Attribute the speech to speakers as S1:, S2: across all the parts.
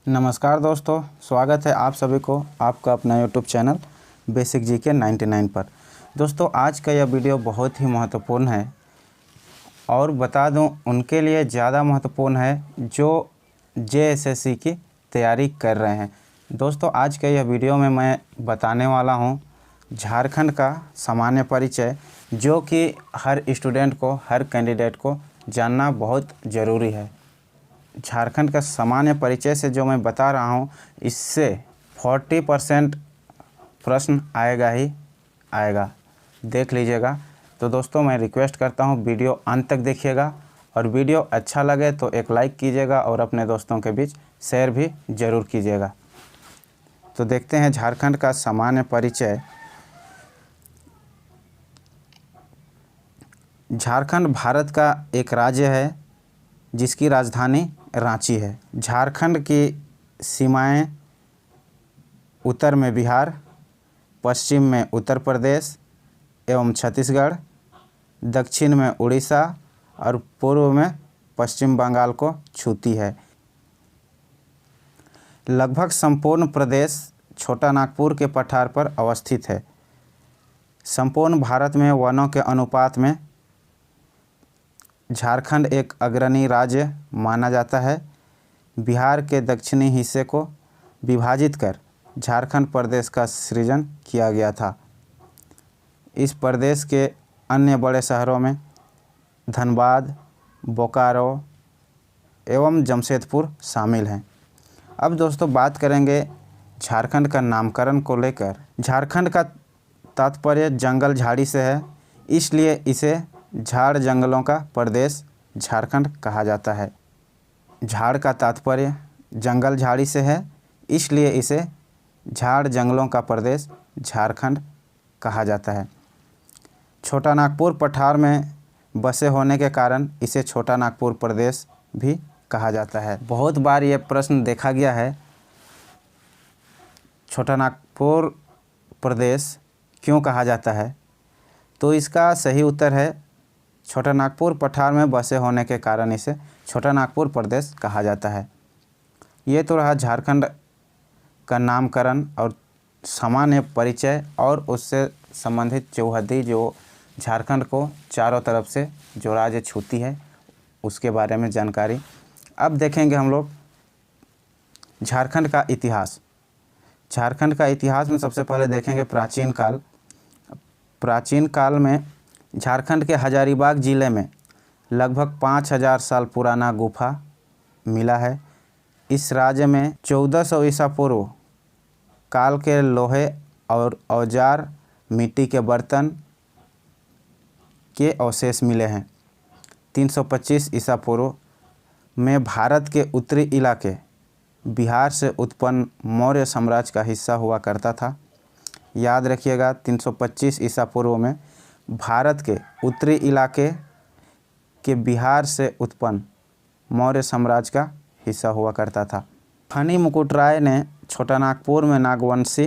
S1: नमस्कार दोस्तों, स्वागत है आप सभी को आपका अपना यूट्यूब चैनल बेसिक जीके 99 पर। दोस्तों, आज का यह वीडियो बहुत ही महत्वपूर्ण है और बता दूं उनके लिए ज़्यादा महत्वपूर्ण है जो जेएसएससी की तैयारी कर रहे हैं। दोस्तों, आज के यह वीडियो में मैं बताने वाला हूं झारखंड का सामान्य परिचय, जो कि हर स्टूडेंट को, हर कैंडिडेट को जानना बहुत ज़रूरी है। झारखंड का सामान्य परिचय से जो मैं बता रहा हूँ, इससे 40% प्रश्न आएगा ही आएगा, देख लीजिएगा। तो दोस्तों, मैं रिक्वेस्ट करता हूँ वीडियो अंत तक देखिएगा और वीडियो अच्छा लगे तो एक लाइक कीजिएगा और अपने दोस्तों के बीच शेयर भी ज़रूर कीजिएगा। तो देखते हैं झारखंड का सामान्य परिचय। झारखंड भारत का एक राज्य है जिसकी राजधानी रांची है। झारखंड की सीमाएं उत्तर में बिहार, पश्चिम में उत्तर प्रदेश एवं छत्तीसगढ़, दक्षिण में उड़ीसा और पूर्व में पश्चिम बंगाल को छूती है। लगभग संपूर्ण प्रदेश छोटा नागपुर के पठार पर अवस्थित है। संपूर्ण भारत में वनों के अनुपात में झारखंड एक अग्रणी राज्य माना जाता है। बिहार के दक्षिणी हिस्से को विभाजित कर झारखंड प्रदेश का सृजन किया गया था। इस प्रदेश के अन्य बड़े शहरों में धनबाद, बोकारो एवं जमशेदपुर शामिल हैं। अब दोस्तों, बात करेंगे झारखंड का नामकरण को लेकर। झारखंड का तात्पर्य जंगल झाड़ी से है, इसलिए इसे झाड़ जंगलों का प्रदेश झारखंड कहा जाता है। झाड़ का तात्पर्य जंगल झाड़ी से है, इसलिए इसे झाड़ जंगलों का प्रदेश झारखंड कहा जाता है। छोटा नागपुर पठार में बसे होने के कारण इसे छोटा नागपुर प्रदेश भी कहा जाता है। बहुत बार ये प्रश्न देखा गया है, छोटा नागपुर प्रदेश क्यों कहा जाता है? तो इसका सही उत्तर है, छोटा नागपुर पठार में बसे होने के कारण इसे छोटा नागपुर प्रदेश कहा जाता है। ये तो रहा झारखंड का नामकरण और सामान्य परिचय और उससे संबंधित चौहद्दी जो झारखंड को चारों तरफ से जो राज्य छूती है उसके बारे में जानकारी। अब देखेंगे हम लोग झारखंड का इतिहास। झारखंड का इतिहास में सबसे पहले देखेंगे प्राचीन काल। प्राचीन काल में झारखंड के हजारीबाग ज़िले में लगभग 5000 साल पुराना गुफा मिला है। इस राज्य में 1400 ईसा पूर्व काल के लोहे और औजार, मिट्टी के बर्तन के अवशेष मिले हैं। 325 ईसा पूर्व में भारत के उत्तरी इलाके बिहार से उत्पन्न मौर्य साम्राज्य का हिस्सा हुआ करता था। याद रखिएगा, 325 ईसा पूर्व में भारत के उत्तरी इलाके के बिहार से उत्पन्न मौर्य साम्राज्य का हिस्सा हुआ करता था। फनी मुकुट राय ने छोटा नागपुर में नागवंशी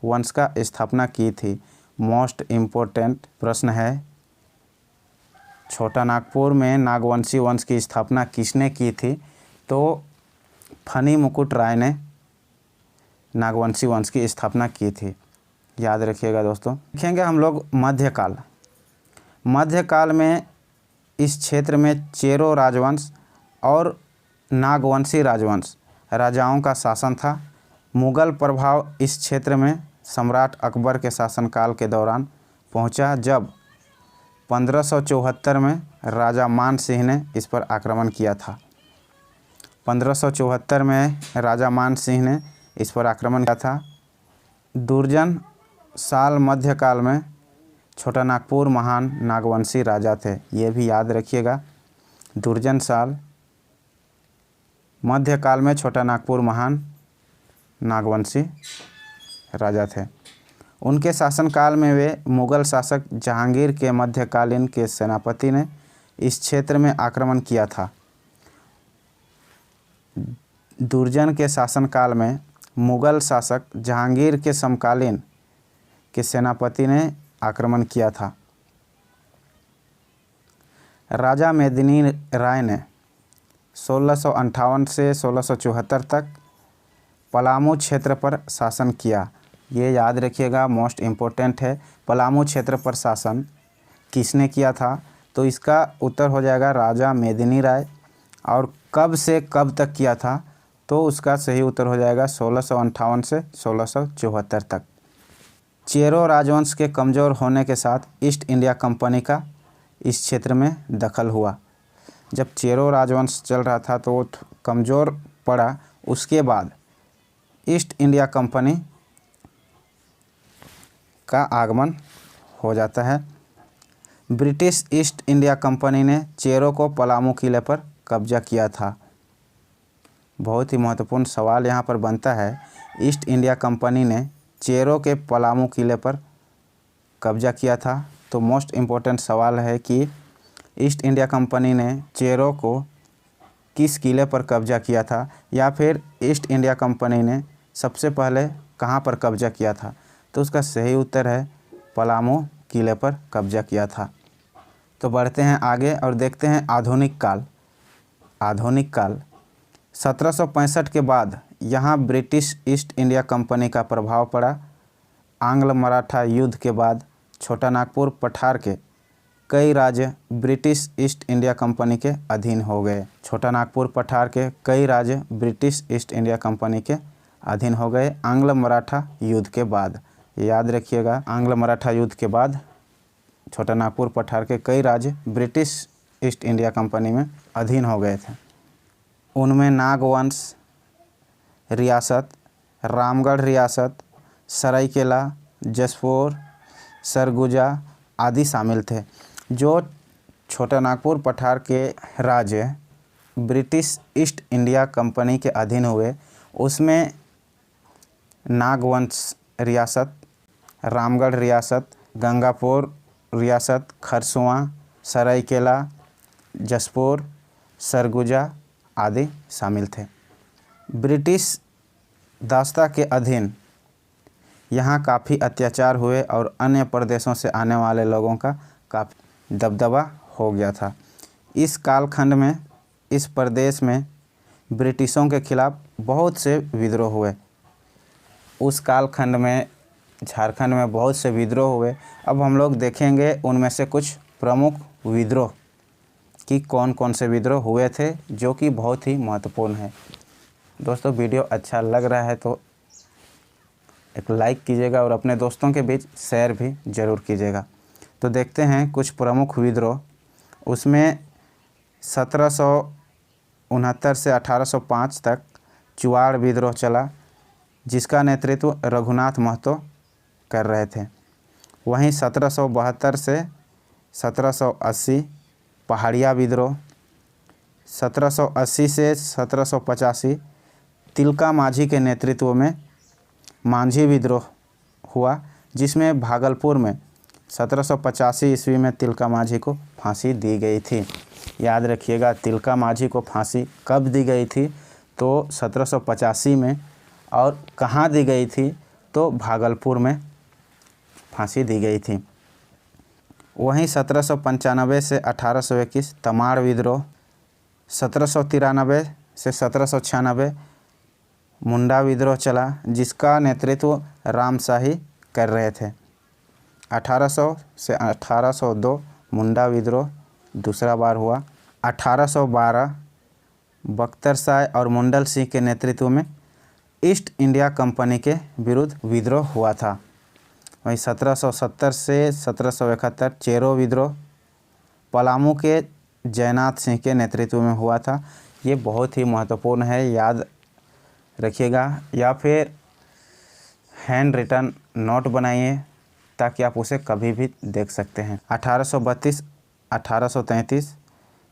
S1: वंश का स्थापना की थी। मोस्ट इम्पोर्टेंट प्रश्न है, छोटा नागपुर में नागवंशी वंश की स्थापना किसने की थी? तो फनी मुकुट राय ने नागवंशी वंश की स्थापना की थी। याद रखिएगा दोस्तों। देखेंगे हम लोग मध्यकाल। मध्यकाल में इस क्षेत्र में चेरो राजवंश और नागवंशी राजवंश राजाओं का शासन था। मुगल प्रभाव इस क्षेत्र में सम्राट अकबर के शासनकाल के दौरान पहुंचा, जब 1574 में राजा मान सिंह ने इस पर आक्रमण किया था। 1574 में राजा मान सिंह ने इस पर आक्रमण किया था। दुर्जन साल मध्यकाल में छोटा नागपुर महान नागवंशी राजा थे, ये भी याद रखिएगा। दुर्जन साल मध्यकाल में छोटा नागपुर महान नागवंशी राजा थे। उनके शासनकाल में वे मुगल शासक जहांगीर के मध्यकालीन के सेनापति ने इस क्षेत्र में आक्रमण किया था। दुर्जन के शासनकाल में मुगल शासक जहांगीर के समकालीन के सेनापति ने आक्रमण किया था। राजा मेदिनी राय ने 1658 से 1674 तक पलामू क्षेत्र पर शासन किया। ये याद रखिएगा, मोस्ट इम्पोर्टेंट है। पलामू क्षेत्र पर शासन किसने किया था? तो इसका उत्तर हो जाएगा राजा मेदिनी राय। और कब से कब तक किया था? तो उसका सही उत्तर हो जाएगा 1658 से 1674 तक। चेरो राजवंश के कमज़ोर होने के साथ ईस्ट इंडिया कंपनी का इस क्षेत्र में दखल हुआ। जब चेरो राजवंश चल रहा था तो वो कमज़ोर पड़ा, उसके बाद ईस्ट इंडिया कंपनी का आगमन हो जाता है। ब्रिटिश ईस्ट इंडिया कंपनी ने चेरो को पलामू किले पर कब्जा किया था। बहुत ही महत्वपूर्ण सवाल यहाँ पर बनता है, ईस्ट इंडिया कंपनी ने चेरो के पलामू किले पर कब्जा किया था। तो मोस्ट इम्पोर्टेंट सवाल है कि ईस्ट इंडिया कंपनी ने चेरो को किस किले पर कब्जा किया था, या फिर ईस्ट इंडिया कंपनी ने सबसे पहले कहाँ पर कब्जा किया था? तो उसका सही उत्तर है पलामू किले पर कब्जा किया था। तो बढ़ते हैं आगे और देखते हैं आधुनिक काल। आधुनिक काल 1765 के बाद यहाँ ब्रिटिश ईस्ट इंडिया कंपनी का प्रभाव पड़ा। आंग्ल मराठा युद्ध के बाद छोटा नागपुर पठार के कई राज्य ब्रिटिश ईस्ट इंडिया कंपनी के अधीन हो गए। छोटा नागपुर पठार के कई राज्य ब्रिटिश ईस्ट इंडिया कंपनी के अधीन हो गए आंग्ल मराठा युद्ध के बाद। याद रखिएगा, आंग्ल मराठा युद्ध के बाद छोटा नागपुर पठार के कई राज्य ब्रिटिश ईस्ट इंडिया कंपनी में अधीन हो गए थे। उनमें नागवंश रियासत, रामगढ़ रियासत, सरायकेला, जसपुर, सरगुजा आदि शामिल थे। जो छोटा नागपुर पठार के राज्य ब्रिटिश ईस्ट इंडिया कंपनी के अधीन हुए, उसमें नागवंश रियासत, रामगढ़ रियासत, गंगापुर रियासत, खरसुआ, सरायकेला, जसपुर, सरगुजा आदि शामिल थे। ब्रिटिश दास्ता के अधीन यहाँ काफ़ी अत्याचार हुए और अन्य प्रदेशों से आने वाले लोगों का काफ़ी दबदबा हो गया था। इस कालखंड में इस प्रदेश में ब्रिटिशों के खिलाफ बहुत से विद्रोह हुए। उस कालखंड में झारखंड में बहुत से विद्रोह हुए। अब हम लोग देखेंगे उनमें से कुछ प्रमुख विद्रोह कि कौन कौन से विद्रोह हुए थे, जो कि बहुत ही महत्वपूर्ण है। दोस्तों, वीडियो अच्छा लग रहा है तो एक लाइक कीजिएगा और अपने दोस्तों के बीच शेयर भी ज़रूर कीजिएगा। तो देखते हैं कुछ प्रमुख विद्रोह। उसमें 1769 से 1805 तक चुआड़ विद्रोह चला, जिसका नेतृत्व रघुनाथ महतो कर रहे थे। वहीं 1772 से 1780 पहाड़िया विद्रोह, 1780 से 1785 तिलका माझी के नेतृत्व में मांझी विद्रोह हुआ, जिसमें भागलपुर में 1785 ईस्वी में तिलका माझी को फांसी दी गई थी। याद रखिएगा, तिलका माझी को फांसी कब दी गई थी? तो 1785 में। और कहाँ दी गई थी? तो भागलपुर में फांसी दी गई थी। वहीं 1795 से 1821 तमाड़ विद्रोह, 1793 से 1796 मुंडा विद्रोह चला, जिसका नेतृत्व रामशाही कर रहे थे। 1800 से 1802 मुंडा विद्रोह दूसरा बार हुआ। 1812 बख्तर शाह और मुंडल सिंह के नेतृत्व में ईस्ट इंडिया कंपनी के विरुद्ध विद्रोह हुआ था। वहीं 1770 से 1771 चेरो विद्रोह पलामू के जयनाथ सिंह के नेतृत्व में हुआ था। ये बहुत ही महत्वपूर्ण है, याद रखिएगा, या फिर हैंड रिटन नोट बनाइए ताकि आप उसे कभी भी देख सकते हैं। 1832 1833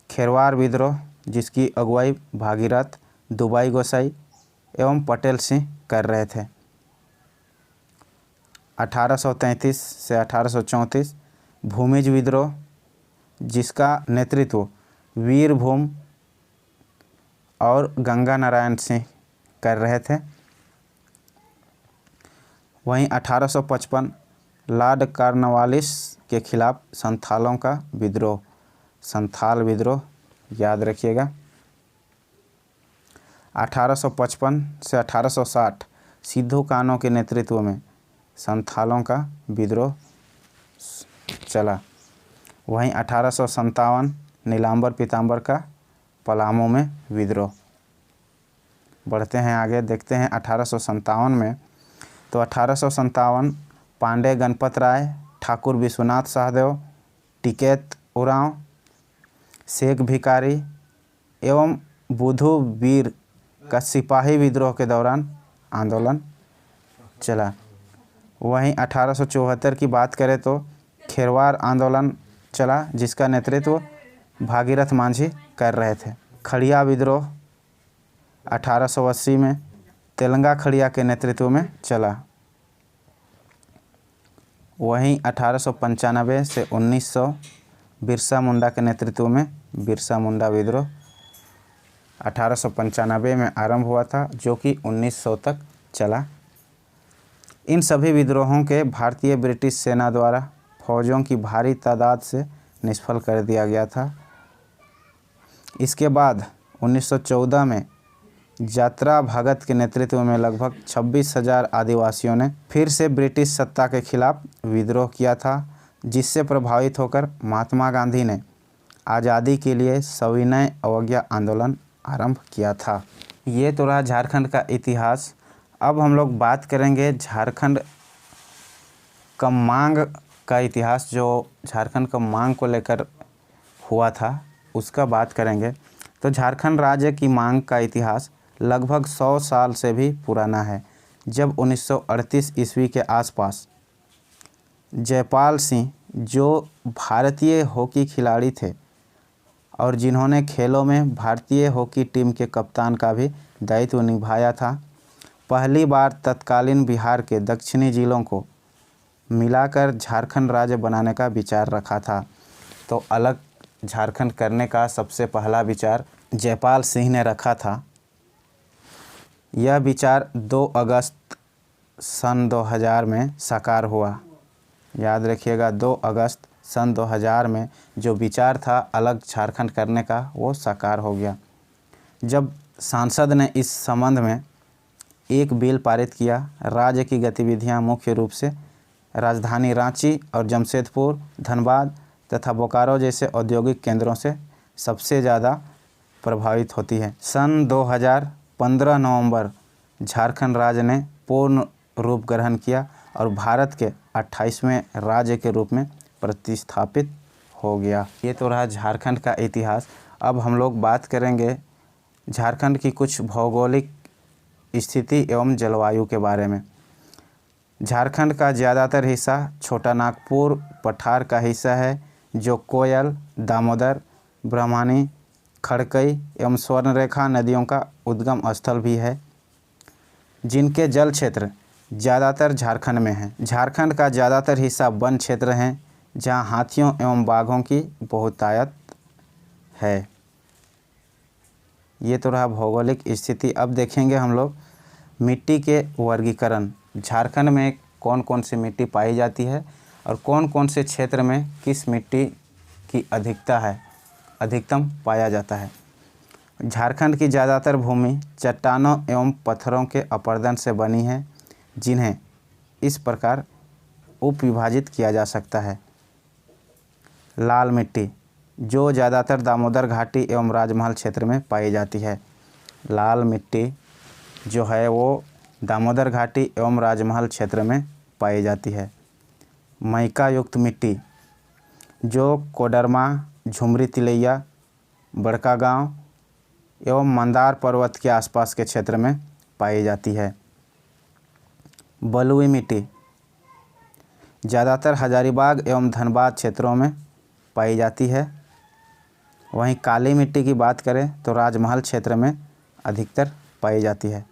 S1: खेरवार विद्रोह, जिसकी अगुवाई भागीरथ, दुबाई गोसाई एवं पटेल सिंह कर रहे थे। 1833 से 1834 भूमिज विद्रोह, जिसका नेतृत्व वीरभूम और गंगा नारायण सिंह कर रहे थे। वहीं 1855 लॉर्ड कॉर्नवालिस के खिलाफ संथालों का विद्रोह, संथाल विद्रोह याद रखिएगा। 1855 से 1860 सिद्धू कान्हो के नेतृत्व में संथालों का विद्रोह चला। वहीं 1857 नीलांबर पीताम्बर का पलामू में विद्रोह। बढ़ते हैं आगे, देखते हैं 1857 में। तो 1857 पांडे गणपत राय, ठाकुर विश्वनाथ सहदेव, टिकैत उरांव, शेख भिकारी एवं बुधू वीर का सिपाही विद्रोह के दौरान आंदोलन चला। वहीं 1874 की बात करें तो खेरवार आंदोलन चला, जिसका नेतृत्व भागीरथ मांझी कर रहे थे। खड़िया विद्रोह 1880 में तेलंगा खड़िया के नेतृत्व में चला। वहीं 1895 से 1900 बिरसा मुंडा के नेतृत्व में बिरसा मुंडा विद्रोह 1895 में आरंभ हुआ था, जो कि 1900 तक चला। इन सभी विद्रोहों के भारतीय ब्रिटिश सेना द्वारा फौजों की भारी तादाद से निष्फल कर दिया गया था। इसके बाद 1914 में यात्रा भगत के नेतृत्व में लगभग 26,000 आदिवासियों ने फिर से ब्रिटिश सत्ता के खिलाफ विद्रोह किया था, जिससे प्रभावित होकर महात्मा गांधी ने आज़ादी के लिए सविनय अवज्ञा आंदोलन आरंभ किया था। ये तो रहा झारखंड का इतिहास। अब हम लोग बात करेंगे झारखंड का मांग का इतिहास, जो झारखंड का मांग को लेकर हुआ था उसका बात करेंगे। तो झारखंड राज्य की मांग का इतिहास लगभग 100 साल से भी पुराना है, जब 1938 ईस्वी के आसपास जयपाल सिंह, जो भारतीय हॉकी खिलाड़ी थे और जिन्होंने खेलों में भारतीय हॉकी टीम के कप्तान का भी दायित्व निभाया था, पहली बार तत्कालीन बिहार के दक्षिणी जिलों को मिलाकर झारखंड राज्य बनाने का विचार रखा था। तो अलग झारखंड करने का सबसे पहला विचार जयपाल सिंह ने रखा था। यह विचार 2 अगस्त सन 2000 में साकार हुआ। याद रखिएगा, 2 अगस्त सन 2000 में जो विचार था अलग झारखंड करने का, वो साकार हो गया, जब सांसद ने इस संबंध में एक बिल पारित किया। राज्य की गतिविधियां मुख्य रूप से राजधानी रांची और जमशेदपुर, धनबाद तथा बोकारो जैसे औद्योगिक केंद्रों से सबसे ज़्यादा प्रभावित होती है। सन 2015 नवंबर झारखंड राज्य ने पूर्ण रूप ग्रहण किया और भारत के 28वें राज्य के रूप में प्रतिस्थापित हो गया। ये तो रहा झारखंड का इतिहास। अब हम लोग बात करेंगे झारखंड की कुछ भौगोलिक स्थिति एवं जलवायु के बारे में। झारखंड का ज़्यादातर हिस्सा छोटा नागपुर पठार का हिस्सा है, जो कोयल, दामोदर, ब्रह्मणी, खड़कई एवं स्वर्णरेखा नदियों का उद्गम स्थल भी है, जिनके जल क्षेत्र ज़्यादातर झारखंड में हैं। झारखंड का ज़्यादातर हिस्सा वन क्षेत्र हैं, जहां हाथियों एवं बाघों की बहुतायत है। ये तो रहा भौगोलिक स्थिति। अब देखेंगे हम लोग मिट्टी के वर्गीकरण। झारखंड में कौन कौन सी मिट्टी पाई जाती है और कौन कौन से क्षेत्र में किस मिट्टी की अधिकतम पाया जाता है। झारखंड की ज़्यादातर भूमि चट्टानों एवं पत्थरों के अपरदन से बनी है, जिन्हें इस प्रकार उप विभाजित किया जा सकता है। लाल मिट्टी, जो ज़्यादातर दामोदर घाटी एवं राजमहल क्षेत्र में पाई जाती है। लाल मिट्टी जो है वो दामोदर घाटी एवं राजमहल क्षेत्र में पाई जाती है। मैका युक्त मिट्टी, जो कोडरमा, झुमरी तिलैया, बड़का गांव एवं मंदार पर्वत के आसपास के क्षेत्र में पाई जाती है। बलुई मिट्टी ज़्यादातर हजारीबाग एवं धनबाद क्षेत्रों में पाई जाती है। वहीं काली मिट्टी की बात करें तो राजमहल क्षेत्र में अधिकतर पाई जाती है।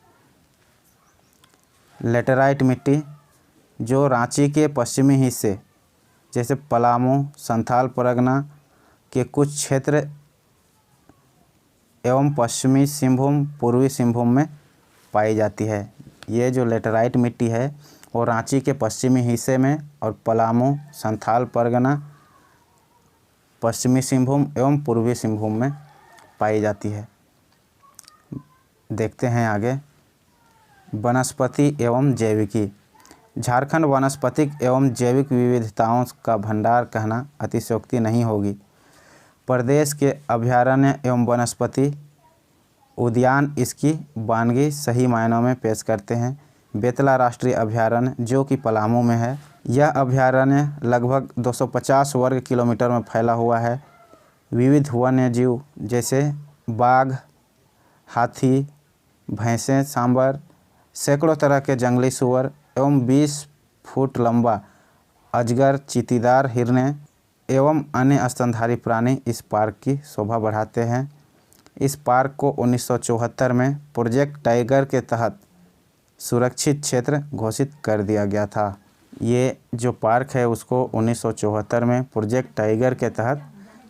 S1: लेटेराइट मिट्टी, जो रांची के पश्चिमी हिस्से जैसे पलामू, संथाल परगना के कुछ क्षेत्र एवं पश्चिमी सिंहभूम, पूर्वी सिंहभूम में पाई जाती है। ये जो लेटेराइट मिट्टी है वो रांची के पश्चिमी हिस्से में और पलामू, संथाल परगना, पश्चिमी सिंहभूम एवं पूर्वी सिंहभूम में पाई जाती है। देखते हैं आगे। वनस्पति एवं जैविकी। झारखंड वनस्पतिक एवं जैविक विविधताओं का भंडार कहना अतिशयोक्ति नहीं होगी। प्रदेश के अभयारण्य एवं वनस्पति उद्यान इसकी वानगी सही मायनों में पेश करते हैं। बेतला राष्ट्रीय अभयारण्य जो कि पलामू में है, यह अभयारण्य लगभग 250 वर्ग किलोमीटर में फैला हुआ है। विविध वन्य जीव जैसे बाघ, हाथी, भैंसें, सांबर, सैकड़ों तरह के जंगली सूअर एवं 20 फुट लंबा अजगर, चीतीदार हिरने एवं अन्य स्तनधारी प्राणी इस पार्क की शोभा बढ़ाते हैं। इस पार्क को 1974 में प्रोजेक्ट टाइगर के तहत सुरक्षित क्षेत्र घोषित कर दिया गया था। ये जो पार्क है उसको 1974 में प्रोजेक्ट टाइगर के तहत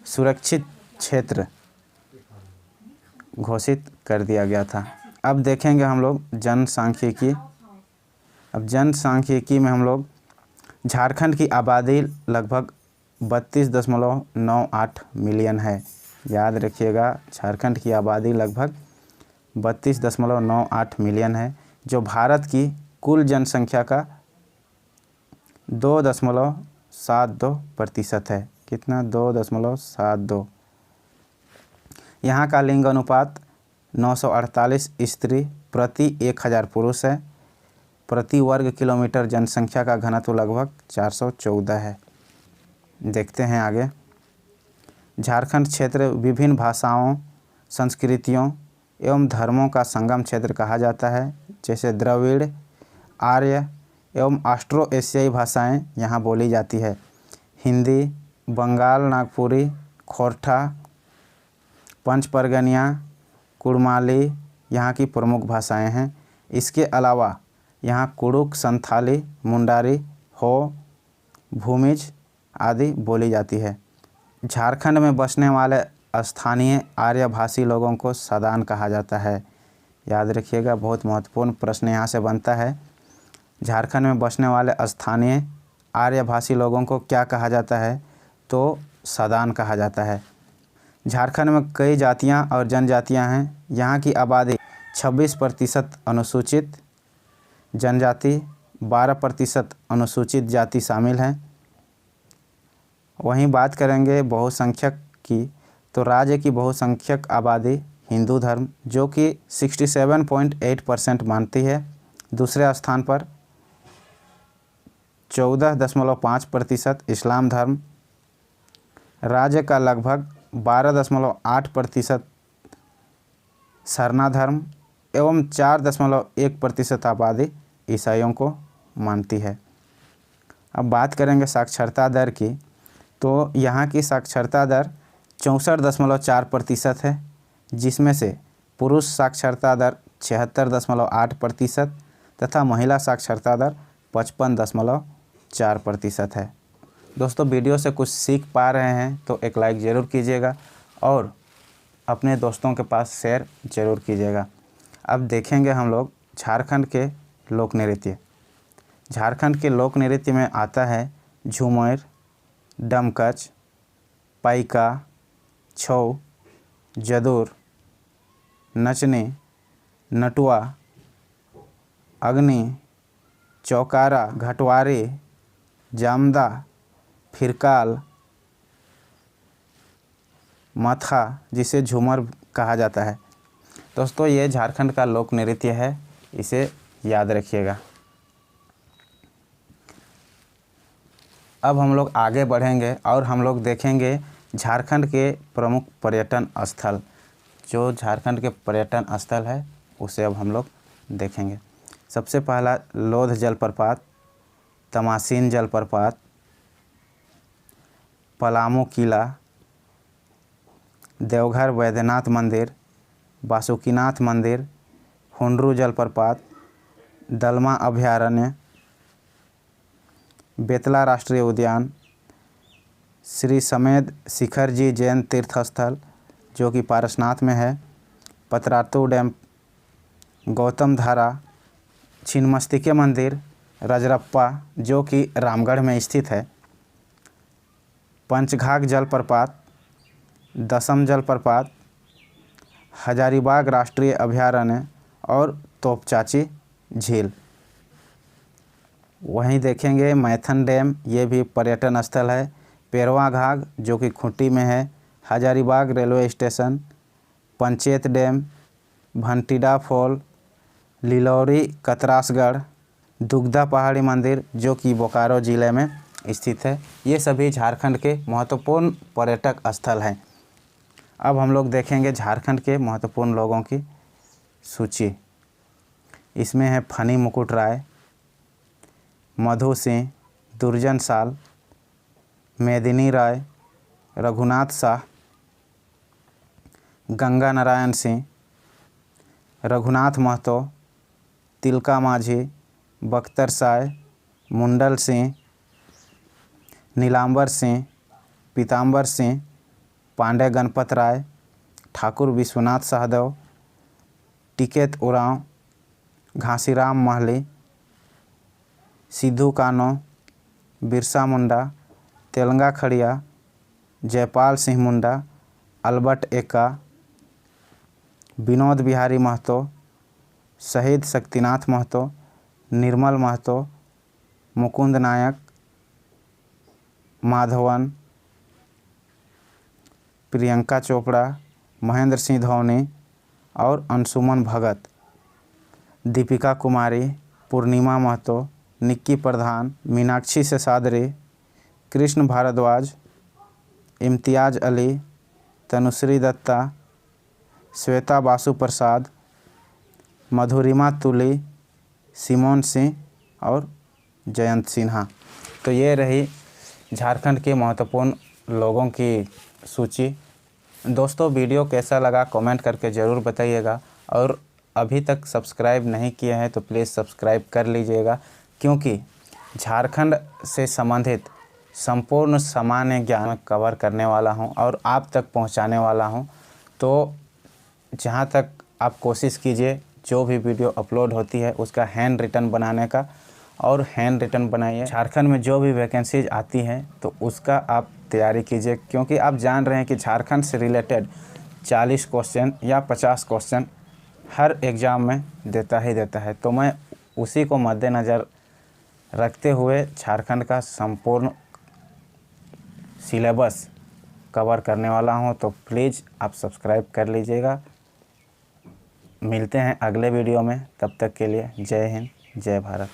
S1: सुरक्षित क्षेत्र घोषित कर दिया गया था। अब देखेंगे हम लोग जनसांख्यिकी। अब जनसांख्यिकी में हम लोग झारखंड की आबादी लगभग 32.98 मिलियन है। याद रखिएगा, झारखंड की आबादी लगभग 32.98 मिलियन है, जो भारत की कुल जनसंख्या का 2.72% है। कितना? 2.72। यहाँ का लिंग अनुपात 948 स्त्री प्रति 1000 पुरुष है। प्रति वर्ग किलोमीटर जनसंख्या का घनत्व लगभग 414 है। देखते हैं आगे। झारखंड क्षेत्र विभिन्न भाषाओं, संस्कृतियों एवं धर्मों का संगम क्षेत्र कहा जाता है। जैसे द्रविड़, आर्य एवं ऑस्ट्रो एशियाई भाषाएं यहाँ बोली जाती है। हिंदी, बंगाल नागपुरी, खोरठा, पंच परगनिया, कुड़माली यहाँ की प्रमुख भाषाएं हैं। इसके अलावा यहाँ कुड़ुक, संथाली, मुंडारी, हो, भूमिज आदि बोली जाती है। झारखंड में बसने वाले स्थानीय आर्यभाषी लोगों को सदान कहा जाता है। याद रखिएगा, बहुत महत्वपूर्ण प्रश्न यहाँ से बनता है। झारखंड में बसने वाले स्थानीय आर्यभाषी लोगों को क्या कहा जाता है? तो सदान कहा जाता है। झारखंड में कई जातियाँ और जनजातियाँ हैं। यहाँ की आबादी 26% अनुसूचित जनजाति, 12% अनुसूचित जाति शामिल हैं। वहीं बात करेंगे बहुसंख्यक की, तो राज्य की बहुसंख्यक आबादी हिंदू धर्म जो कि 67.8% मानती है। दूसरे स्थान पर 14.5% इस्लाम धर्म। राज्य का लगभग 12.8% सरना धर्म एवं 4.1% आबादी ईसाइयों को मानती है। अब बात करेंगे साक्षरता दर की, तो यहाँ की साक्षरता दर 64.4% है, जिसमें से पुरुष साक्षरता दर 76.8% तथा महिला साक्षरता दर 55.4% है। दोस्तों, वीडियो से कुछ सीख पा रहे हैं तो एक लाइक ज़रूर कीजिएगा और अपने दोस्तों के पास शेयर ज़रूर कीजिएगा। अब देखेंगे हम लोग झारखंड के लोक नृत्य। झारखंड के लोक नृत्य में आता है झूमर, डमकच, पाइका, छऊ, जदुर, नचनी, नटुआ, अग्नि, चौकारा, घटवारी, जामदा, फिरकाल, मथा जिसे झूमर कहा जाता है। दोस्तों, ये झारखंड का लोक नृत्य है, इसे याद रखिएगा। अब हम लोग आगे बढ़ेंगे और हम लोग देखेंगे झारखंड के प्रमुख पर्यटन स्थल। जो झारखंड के पर्यटन स्थल है उसे अब हम लोग देखेंगे। सबसे पहला लोध जलप्रपात, तमासीन जलप्रपात, पलामू किला, देवघर वैद्यनाथ मंदिर, बासुकीनाथ मंदिर, हुंडरू जलप्रपात, दलमा अभयारण्य, बेतला राष्ट्रीय उद्यान, श्री समेध शिखर जी जैन तीर्थ स्थल जो कि पारसनाथ में है, पतरातू डैम, गौतम धारा, छिन्नमस्तिके मंदिर, रजरप्पा जो कि रामगढ़ में स्थित है, पंचघाघ जलप्रपात, दसम जलप्रपात, हजारीबाग राष्ट्रीय अभयारण्य और तोपचाची झील। वहीं देखेंगे मैथन डैम, ये भी पर्यटन स्थल है। पेरवा घाघ जो कि खूंटी में है। Hazaribagh railway station, Panchet dam, Bhantida fall, Lilauri Katrasgarh, Dugdha Pahari Mandir जो कि बोकारो ज़िले में स्थित है। ये सभी झारखंड के महत्वपूर्ण पर्यटक स्थल हैं। अब हम लोग देखेंगे झारखंड के महत्वपूर्ण लोगों की सूची। इसमें है फनी मुकुट राय, मधु सिंह, दुर्जन साल, मेदिनी राय, रघुनाथ शाह, गंगा नारायण सिंह, रघुनाथ महतो, तिलका माझी, बख्तर साय, मुंडल सिंह, नीलांबर सिंह, पीताम्बर सिंह, पांडे गणपत राय, ठाकुर विश्वनाथ सहदेव, टिकेत उरांव, घासीराम महली, सिद्धू कानो, बिरसा मुंडा, तेलंगा खड़िया, जयपाल सिंह मुंडा, अल्बर्ट एक्का, विनोद बिहारी महतो, शहीद शक्तिनाथ महतो, निर्मल महतो, मुकुंद नायक, माधवन, प्रियंका चोपड़ा, महेंद्र सिंह धोनी और अंशुमन भगत, दीपिका कुमारी, पूर्णिमा महतो, निक्की प्रधान, मीनाक्षी सेसाद्री, कृष्ण भारद्वाज, इम्तियाज अली, तनुश्री दत्ता, श्वेता बासु प्रसाद, मधुरिमा तुली, सिमोन सिंह और जयंत सिन्हा। तो ये रही झारखंड के महत्वपूर्ण लोगों की सूची। दोस्तों, वीडियो कैसा लगा कमेंट करके ज़रूर बताइएगा, और अभी तक सब्सक्राइब नहीं किए हैं तो प्लीज़ सब्सक्राइब कर लीजिएगा, क्योंकि झारखंड से संबंधित संपूर्ण सामान्य ज्ञान कवर करने वाला हूं और आप तक पहुंचाने वाला हूं। तो जहां तक आप कोशिश कीजिए जो भी वीडियो अपलोड होती है उसका हैंड रिटन बनाने का, और हैंड रिटन बनाइए। झारखंड में जो भी वैकेंसीज आती हैं तो उसका आप तैयारी कीजिए, क्योंकि आप जान रहे हैं कि झारखंड से रिलेटेड 40 क्वेश्चन या 50 क्वेश्चन हर एग्ज़ाम में देता है। तो मैं उसी को मद्देनज़र रखते हुए झारखंड का संपूर्ण सिलेबस कवर करने वाला हूं। तो प्लीज़ आप सब्सक्राइब कर लीजिएगा। मिलते हैं अगले वीडियो में, तब तक के लिए जय हिंद, जय भारत।